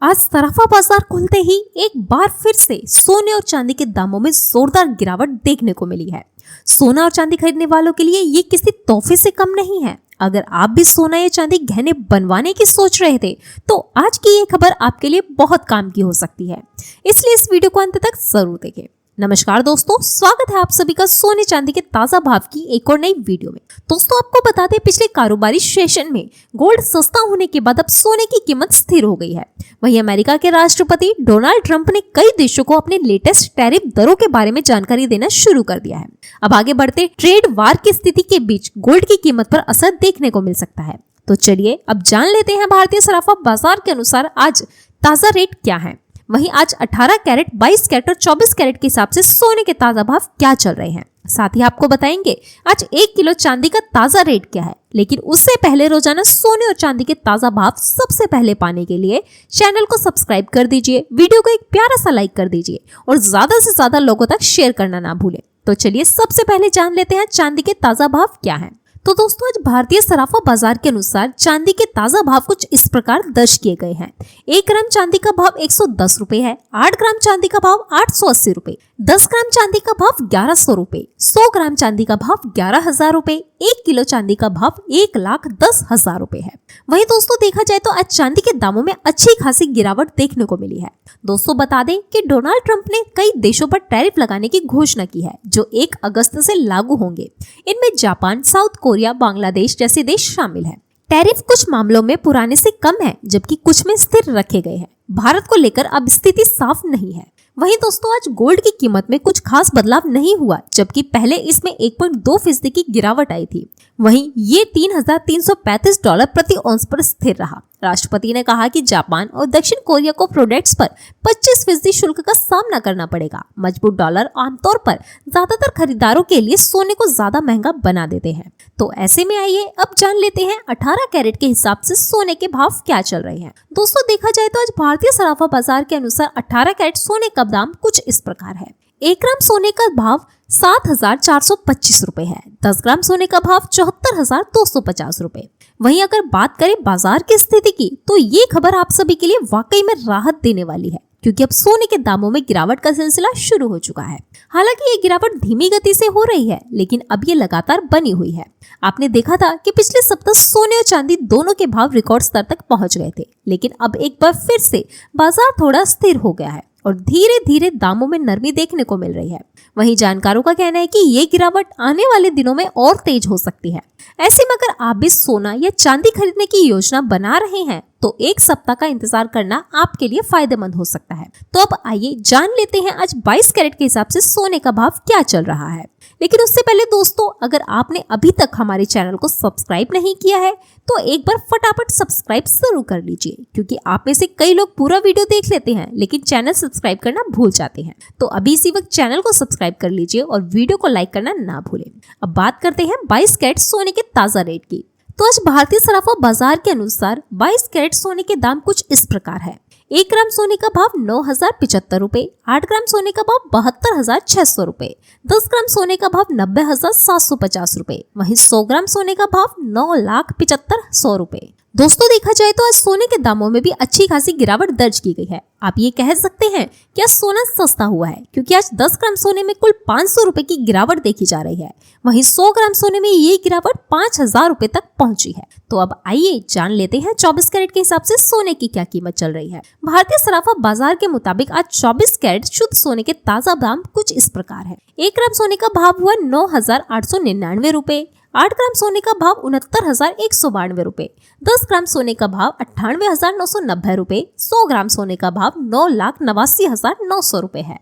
आज सराफा बाजार खुलते ही एक बार फिर से सोने और चांदी के दामों में जोरदार गिरावट देखने को मिली है। सोना और चांदी खरीदने वालों के लिए ये किसी तोहफे से कम नहीं है। अगर आप भी सोना या चांदी गहने बनवाने की सोच रहे थे तो आज की ये खबर आपके लिए बहुत काम की हो सकती है, इसलिए इस वीडियो को अंत तक जरूर देखें। नमस्कार दोस्तों, स्वागत है आप सभी का सोने चांदी के ताजा भाव की एक और नई वीडियो में। दोस्तों आपको बता दें, पिछले कारोबारी सेशन में गोल्ड सस्ता होने के बाद अब सोने की कीमत स्थिर हो गई है। वहीं अमेरिका के राष्ट्रपति डोनाल्ड ट्रंप ने कई देशों को अपने लेटेस्ट टैरिफ दरों के बारे में जानकारी देना शुरू कर दिया है। अब आगे बढ़ते ट्रेड वार की स्थिति के बीच गोल्ड की कीमत पर असर देखने को मिल सकता है। तो चलिए अब जान लेते हैं भारतीय सराफा बाजार के अनुसार आज ताजा रेट क्या है। वहीं आज 18 कैरेट, 22 कैरेट और 24 कैरेट के हिसाब से सोने के ताजा भाव क्या चल रहे हैं। साथ ही आपको बताएंगे आज 1 किलो चांदी का ताजा रेट क्या है। लेकिन उससे पहले रोजाना सोने और चांदी के ताजा भाव सबसे पहले पाने के लिए चैनल को सब्सक्राइब कर दीजिए, वीडियो को एक प्यारा सा लाइक कर दीजिए और ज्यादा से ज्यादा लोगों तक शेयर करना ना भूलें। तो चलिए सबसे पहले जान लेते हैं चांदी के ताजा भाव क्या है। तो दोस्तों आज भारतीय सराफा बाजार के अनुसार चांदी के ताजा भाव कुछ इस प्रकार दर्ज किए गए हैं। 1 ग्राम चांदी का भाव 110 रुपए है, 8 ग्राम चांदी का भाव 880 रुपए, 10 ग्राम चांदी का भाव 1100 रुपए, 100 ग्राम चांदी का भाव 11,000 रुपए, 1 किलो चांदी का भाव 1,10,000 रुपए है। वहीं दोस्तों देखा जाए तो आज चांदी के दामों में अच्छी खासी गिरावट देखने को मिली है। दोस्तों बता दें कि डोनाल्ड ट्रंप ने कई देशों पर टैरिफ लगाने की घोषणा की है जो 1 अगस्त से लागू होंगे। इनमें जापान, साउथ कोरिया, बांग्लादेश जैसे देश शामिल हैं। टैरिफ कुछ मामलों में पुराने से कम है जबकि कुछ में स्थिर रखे गए हैं। भारत को लेकर अब स्थिति साफ नहीं है। वहीं दोस्तों आज गोल्ड की कीमत में कुछ खास बदलाव नहीं हुआ, जबकि पहले इसमें 1.2% की गिरावट आई थी। वहीं ये $3,335 प्रति औंस पर स्थिर रहा। राष्ट्रपति ने कहा कि जापान और दक्षिण कोरिया को प्रोडक्ट्स पर 25% शुल्क का सामना करना पड़ेगा। मजबूत डॉलर आमतौर पर ज्यादातर खरीदारों के लिए सोने को ज्यादा महंगा बना देते हैं। तो ऐसे में आइए अब जान लेते हैं 18 कैरेट के हिसाब से सोने के भाव क्या चल रहे हैं। दोस्तों देखा जाए तो आज भारतीय सराफा बाजार के अनुसार 18 कैरेट सोने का दाम कुछ इस प्रकार है। 1 ग्राम सोने का भाव 7,425 रुपए है, 10 ग्राम सोने का भाव 74,250 रुपए। वहीं अगर बात करें बाजार की स्थिति की तो ये खबर आप सभी के लिए वाकई में राहत देने वाली है, क्योंकि अब सोने के दामों में गिरावट का सिलसिला शुरू हो चुका है। हालांकि ये गिरावट धीमी गति से हो रही है, लेकिन अब ये लगातार बनी हुई है। आपने देखा था कि पिछले सप्ताह सोने और चांदी दोनों के भाव रिकॉर्ड स्तर तक पहुंच गए थे, लेकिन अब एक बार फिर से बाजार थोड़ा स्थिर हो गया है और धीरे धीरे दामों में नरमी देखने को मिल रही है। वहीं जानकारों का कहना है कि ये गिरावट आने वाले दिनों में और तेज हो सकती है। ऐसे में अगर आप भी सोना या चांदी खरीदने की योजना बना रहे हैं तो एक सप्ताह का इंतजार करना आपके लिए फायदेमंद हो सकता है। तो अब आइए जान लेते हैं आज 22 कैरेट के हिसाब से सोने का भाव क्या चल रहा है। लेकिन उससे पहले दोस्तों अगर आपने अभी तक हमारे चैनल को सब्सक्राइब नहीं किया है तो एक बार फटाफट सब्सक्राइब जरूर कर लीजिए, क्योंकि आप में से कई लोग पूरा वीडियो देख लेते हैं लेकिन चैनल सब्सक्राइब करना भूल जाते हैं। तो अभी इसी वक्त चैनल को सब्सक्राइब कर लीजिए और वीडियो को लाइक करना ना भूलें। अब बात करते हैं 22 कैरेट सोने के ताजा रेट की। तो आज भारतीय सराफा बाजार के अनुसार 22 कैरेट सोने के दाम कुछ इस प्रकार है। 1 ग्राम सोने का भाव 9,075 रुपए, 8 ग्राम सोने का भाव 72,600 रुपए, 10 ग्राम सोने का भाव 90,750 रुपए, वहीं 100 ग्राम सोने का भाव 9,75,100 रुपए। दोस्तों देखा जाए तो आज सोने के दामों में भी अच्छी खासी गिरावट दर्ज की गई है। आप ये कह सकते हैं कि आज सोना सस्ता हुआ है, क्योंकि आज 10 ग्राम सोने में कुल 500 रुपए की गिरावट देखी जा रही है। वहीं 100 ग्राम सोने में ये गिरावट 5,000 रुपए तक पहुंची है। तो अब आइए जान लेते हैं 24 कैरेट के हिसाब से सोने की क्या कीमत चल रही है। भारतीय सराफा बाजार के मुताबिक आज 24 कैरेट शुद्ध सोने के ताजा दाम कुछ इस प्रकार है। 1 ग्राम सोने का भाव हुआ 9,899 रुपए, 8 ग्राम सोने का भाव 69,192 रुपए, 10 ग्राम सोने का भाव 98,990 रुपए, 100 ग्राम सोने का भाव 9,89,900 रुपए है।